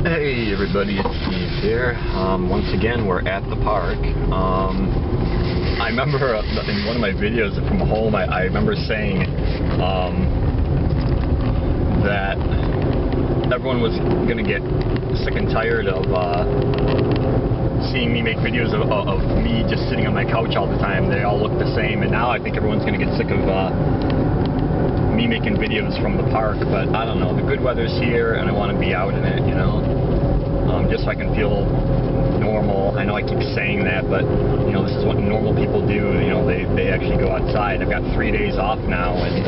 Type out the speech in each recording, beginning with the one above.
Hey everybody, it's Steve here. Once again, we're at the park. I remember in one of my videos from home, I remember saying that everyone was going to get sick and tired of seeing me make videos of me just sitting on my couch all the time. They all look the same, and now I think everyone's going to get sick of me making videos from the park. But I don't know, the good weather's here and I want to be out in it, you know, just so I can feel normal. I know I keep saying that, but you know, this is what normal people do. You know, they actually go outside. I've got 3 days off now, and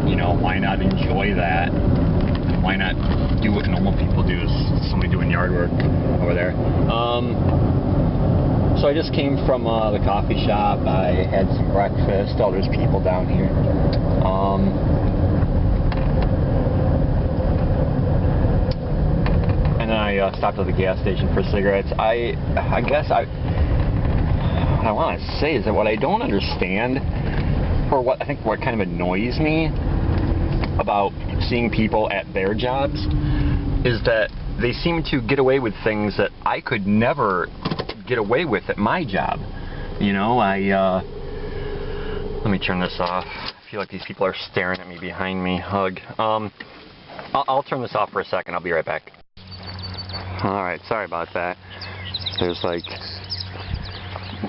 you know, why not enjoy that? Why not do what normal people do? Is somebody doing yard work over there. So I just came from the coffee shop. I had some breakfast. Oh, there's people down here. And then I stopped at the gas station for cigarettes. I guess what I want to say is that what I don't understand, or what I think what kind of annoys me about seeing people at their jobs, is that they seem to get away with things that I could never get away with at my job. You know, let me turn this off. I feel like these people are staring at me behind me. Hug. I'll turn this off for a second. I'll be right back. Alright, sorry about that. There's like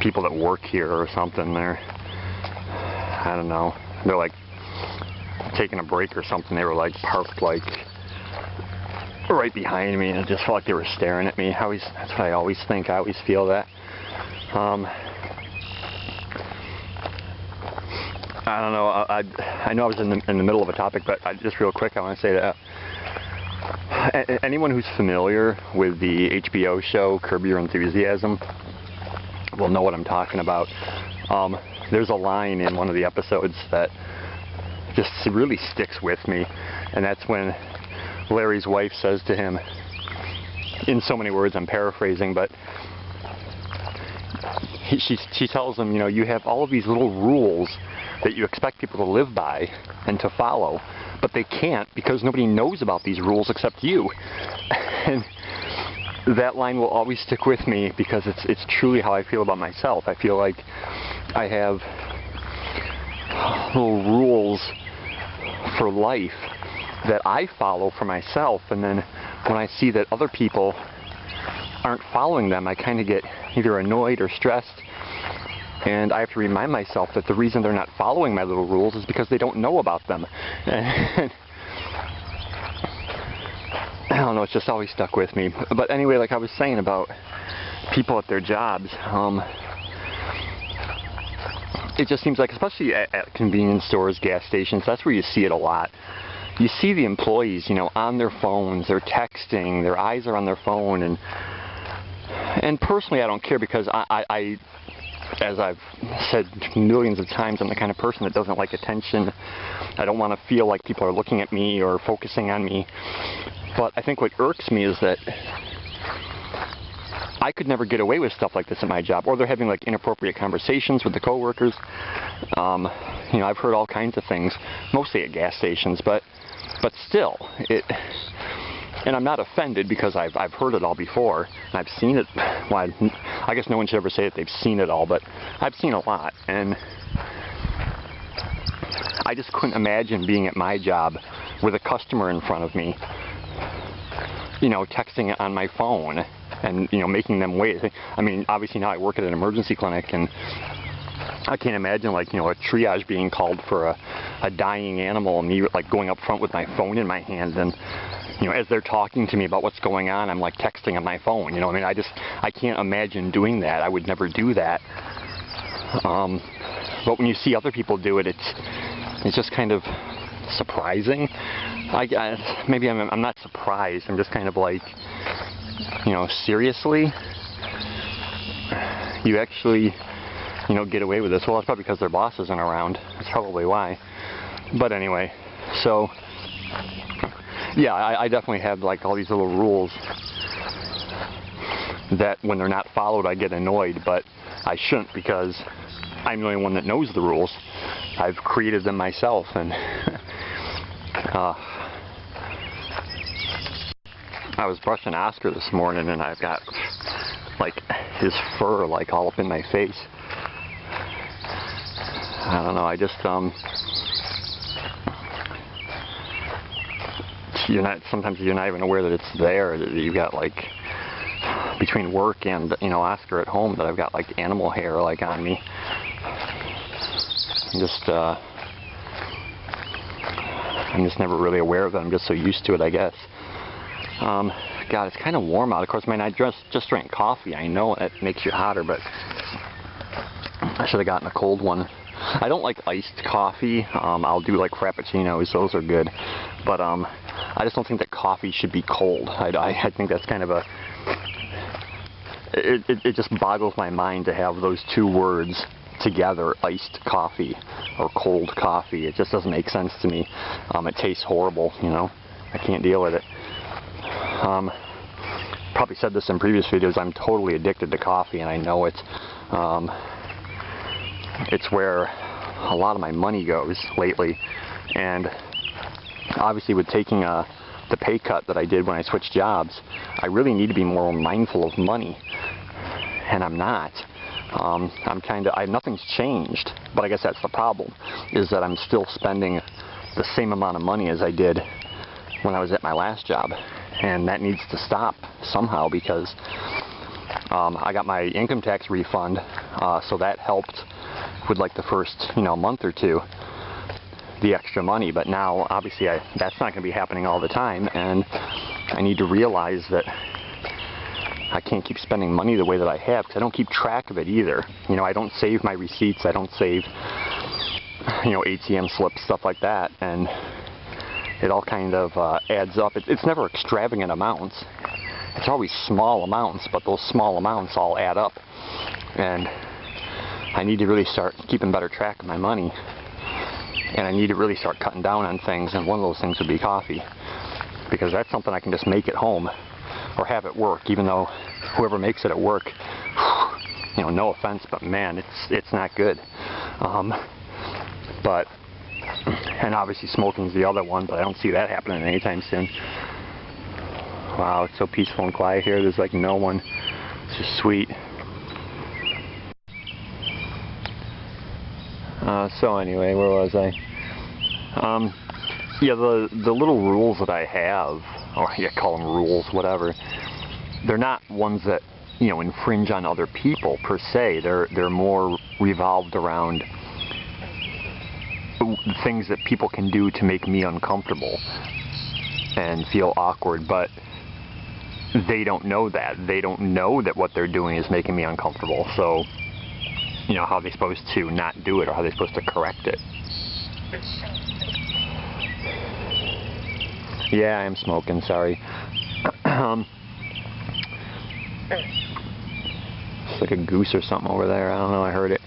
people that work here or something. I don't know, they're like taking a break or something. They were like parked like right behind me, and it just felt like they were staring at me. That's what I always think. I always feel that. I don't know. I know I was in the middle of a topic, but just real quick, I want to say that anyone who's familiar with the HBO show Curb Your Enthusiasm will know what I'm talking about. There's a line in one of the episodes that just really sticks with me, and that's when Larry's wife says to him, in so many words, I'm paraphrasing, but she tells him, you know, you have all of these little rules that you expect people to live by and to follow, but they can't because nobody knows about these rules except you. And that line will always stick with me because it's truly how I feel about myself. I feel like I have little rules for life that I follow for myself, and then when I see that other people aren't following them, I kind of get either annoyed or stressed, and I have to remind myself that the reason they're not following my little rules is because they don't know about them. And I don't know, it's just always stuck with me. But anyway, like I was saying about people at their jobs, it just seems like, especially at convenience stores, gas stations, that's where you see it a lot. You see the employees, you know, on their phones, they're texting, their eyes are on their phone, and personally I don't care, because I as I've said millions of times, I'm the kind of person that doesn't like attention. I don't want to feel like people are looking at me or focusing on me. But I think what irks me is that I could never get away with stuff like this at my job, or they're having like inappropriate conversations with the coworkers. You know, I've heard all kinds of things, mostly at gas stations, but still, and I'm not offended because I've heard it all before, and I've seen it. Well, I guess no one should ever say that they've seen it all, but I've seen a lot, and I just couldn't imagine being at my job with a customer in front of me, you know, texting on my phone, and, you know, making them wait. I mean, obviously now I work at an emergency clinic, and I can't imagine, like, you know, a triage being called for a dying animal, and me like going up front with my phone in my hand, and, you know, as they're talking to me about what's going on, I'm like texting on my phone. You know, I mean, I can't imagine doing that. I would never do that. But when you see other people do it, it's just kind of surprising. Maybe I'm not surprised. I'm just kind of like, you know, seriously? You actually, you know, get away with this? Well, that's probably because their boss isn't around. That's probably why. But anyway, so yeah, I definitely have like all these little rules that when they're not followed I get annoyed, but I shouldn't, because I'm the only one that knows the rules. I've created them myself, and I was brushing Oscar this morning and I've got like his fur like all up in my face. I don't know, I just sometimes you're not even aware that it's there, that you've got like between work and, you know, Oscar at home, that I've got like animal hair like on me. I'm just never really aware of it. I'm just so used to it, I guess. God, it's kind of warm out. Of course, I mean, I just drank coffee. I know it makes you hotter, but I should have gotten a cold one. I don't like iced coffee. I'll do like frappuccinos. Those are good. But I just don't think that coffee should be cold. I think that's kind of a... It just boggles my mind to have those two words together, iced coffee or cold coffee. It just doesn't make sense to me. It tastes horrible, you know. I can't deal with it. Probably said this in previous videos, I'm totally addicted to coffee, and I know it. It's where a lot of my money goes lately, and obviously with taking the pay cut that I did when I switched jobs, I really need to be more mindful of money, and I'm not. Nothing's changed, but I guess that's the problem, is that I'm still spending the same amount of money as I did when I was at my last job, and that needs to stop somehow, because I got my income tax refund, so that helped with like the first, you know, month or two, the extra money. But now obviously that's not going to be happening all the time, and I need to realize that I can't keep spending money the way that I have, because I don't keep track of it either. You know, I don't save my receipts, I don't save, you know, ATM slips, stuff like that, and it all kind of adds up. It's never extravagant amounts. It's always small amounts, but those small amounts all add up. And I need to really start keeping better track of my money. And I need to really start cutting down on things, and one of those things would be coffee. Because that's something I can just make at home, or have at work, even though whoever makes it at work, you know, no offense, but man, it's not good. And obviously smoking's the other one, but I don't see that happening anytime soon. Wow, it's so peaceful and quiet here. There's like no one. It's just sweet. So anyway, where was I? Yeah, the little rules that I have, or yeah, call them rules, whatever. They're not ones that, you know, infringe on other people per se. They're more revolved around things that people can do to make me uncomfortable and feel awkward, but they don't know that. They don't know that what they're doing is making me uncomfortable. So, you know, how are they supposed to not do it, or how are they supposed to correct it? Yeah, I am smoking, sorry. It's like a goose or something over there. I don't know, I heard it.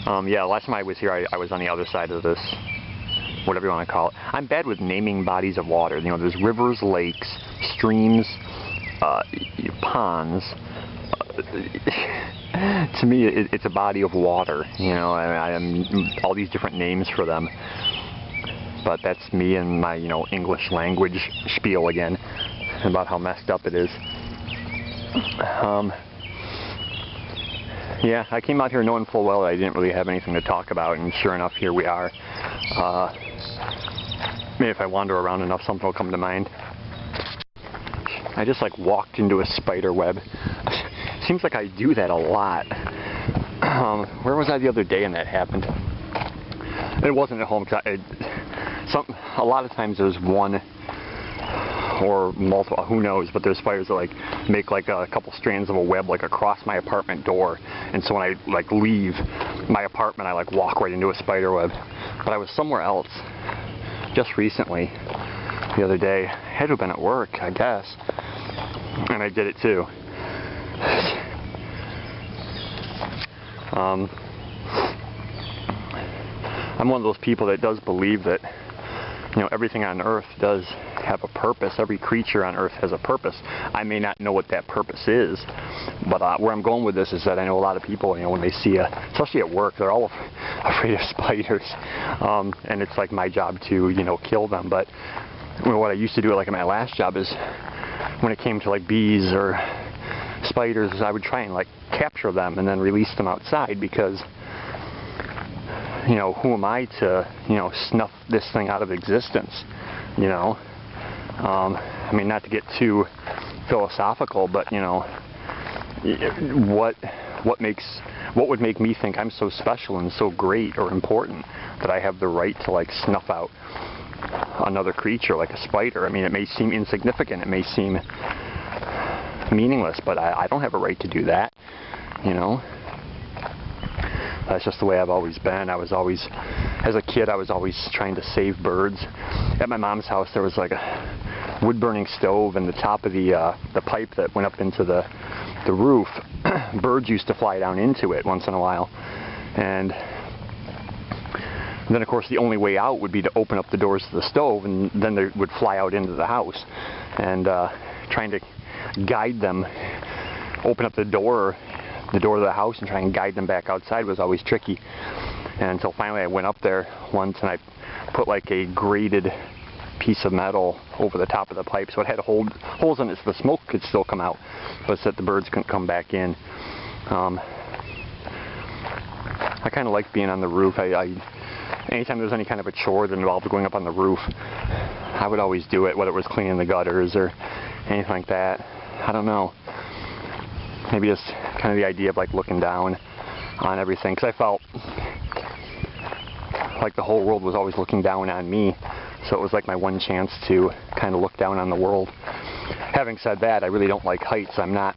Yeah, last time I was here, I was on the other side of this, whatever you want to call it. I'm bad with naming bodies of water. You know, there's rivers, lakes, streams, ponds. To me, it's a body of water. You know, I'm all these different names for them. But that's me and my, you know, English language spiel again, about how messed up it is. Yeah, I came out here knowing full well that I didn't really have anything to talk about, and sure enough, here we are. Maybe if I wander around enough, something will come to mind. I just like walked into a spider web. Seems like I do that a lot. Where was I the other day and that happened? It wasn't at home. A lot of times there's one or multiple, who knows, but there's spiders that like make like a couple strands of a web like across my apartment door, and so when I like leave my apartment, I like walk right into a spider web. But I was somewhere else just recently, the other day. I had to have been at work, I guess, and I did it too. I'm one of those people that does believe that, you know, everything on earth does have a purpose. Every creature on earth has a purpose. I may not know what that purpose is, but where I'm going with this is that I know a lot of people, you know, when they see especially at work, they're all afraid of spiders, and it's like my job to, you know, kill them. But well, what I used to do like at my last job is when it came to like bees or spiders, I would try and like capture them and then release them outside, because you know, who am I to, you know, snuff this thing out of existence, you know? I mean, not to get too philosophical, but you know, what would make me think I'm so special and so great or important that I have the right to like snuff out another creature like a spider? I mean, it may seem insignificant, it may seem meaningless, but I don't have a right to do that, you know? That's just the way I've always been. I was always, as a kid, I was always trying to save birds. At my mom's house, there was like a wood-burning stove, and the top of the pipe that went up into the roof, birds used to fly down into it once in a while. And then, of course, the only way out would be to open up the doors to the stove, and then they would fly out into the house. And trying to guide them, open up the door of the house and try and guide them back outside was always tricky. And until finally I went up there once and I put like a grated piece of metal over the top of the pipe, so it had holes in it so the smoke could still come out, but so that the birds couldn't come back in. I kind of liked being on the roof. Anytime there was any kind of a chore that involved going up on the roof, I would always do it, whether it was cleaning the gutters or anything like that. I don't know. Maybe just kind of the idea of like looking down on everything, because I felt like the whole world was always looking down on me, so it was like my one chance to kind of look down on the world. Having said that, I really don't like heights. I'm not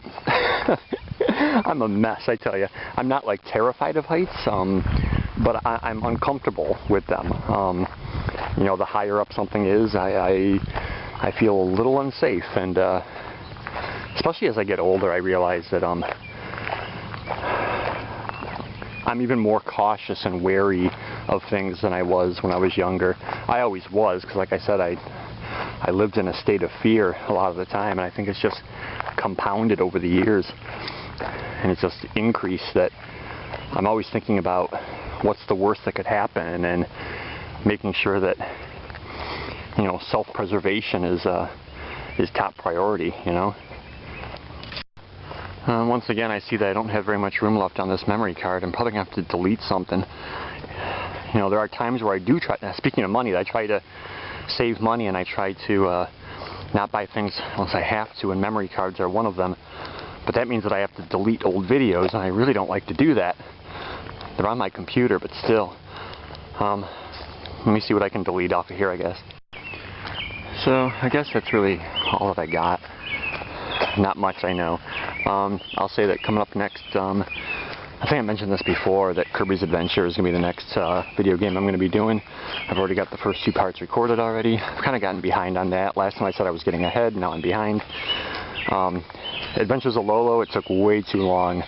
I'm a mess, I tell you. I'm not like terrified of heights, but I'm uncomfortable with them. You know, the higher up something is, I feel a little unsafe, and especially as I get older, I realize that I'm even more cautious and wary of things than I was when I was younger. I always was, because like I said, I lived in a state of fear a lot of the time, and I think it's just compounded over the years, and it's just increased that I'm always thinking about what's the worst that could happen, and making sure that, you know, self-preservation is top priority, you know. Once again, I see that I don't have very much room left on this memory card. I'm probably going to have to delete something. You know, there are times where I do try, speaking of money, I try to save money, and I try to not buy things unless I have to, and memory cards are one of them. But that means that I have to delete old videos, and I really don't like to do that. They're on my computer, but still. Let me see what I can delete off of here, I guess. So, I guess that's really all that I got. Not much, I know. I'll say that coming up next, I think I mentioned this before, that Kirby's Adventure is going to be the next video game I'm going to be doing. I've already got the first 2 parts recorded already. I've kind of gotten behind on that. Last time I said I was getting ahead, now I'm behind. Adventures of Lolo, it took way too long.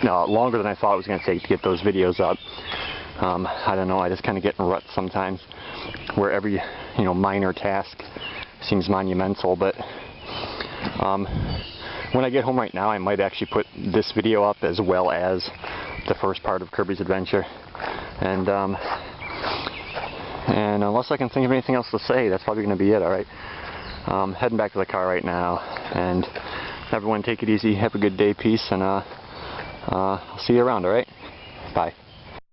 Longer than I thought it was going to take to get those videos up. I don't know, I just kind of get in ruts sometimes, where every, you know, minor task seems monumental, but when I get home right now, I might actually put this video up as well as the first part of Kirby's Adventure. And unless I can think of anything else to say, that's probably going to be it, alright? Heading back to the car right now, and everyone take it easy, have a good day, peace, and I'll see you around, alright? Bye.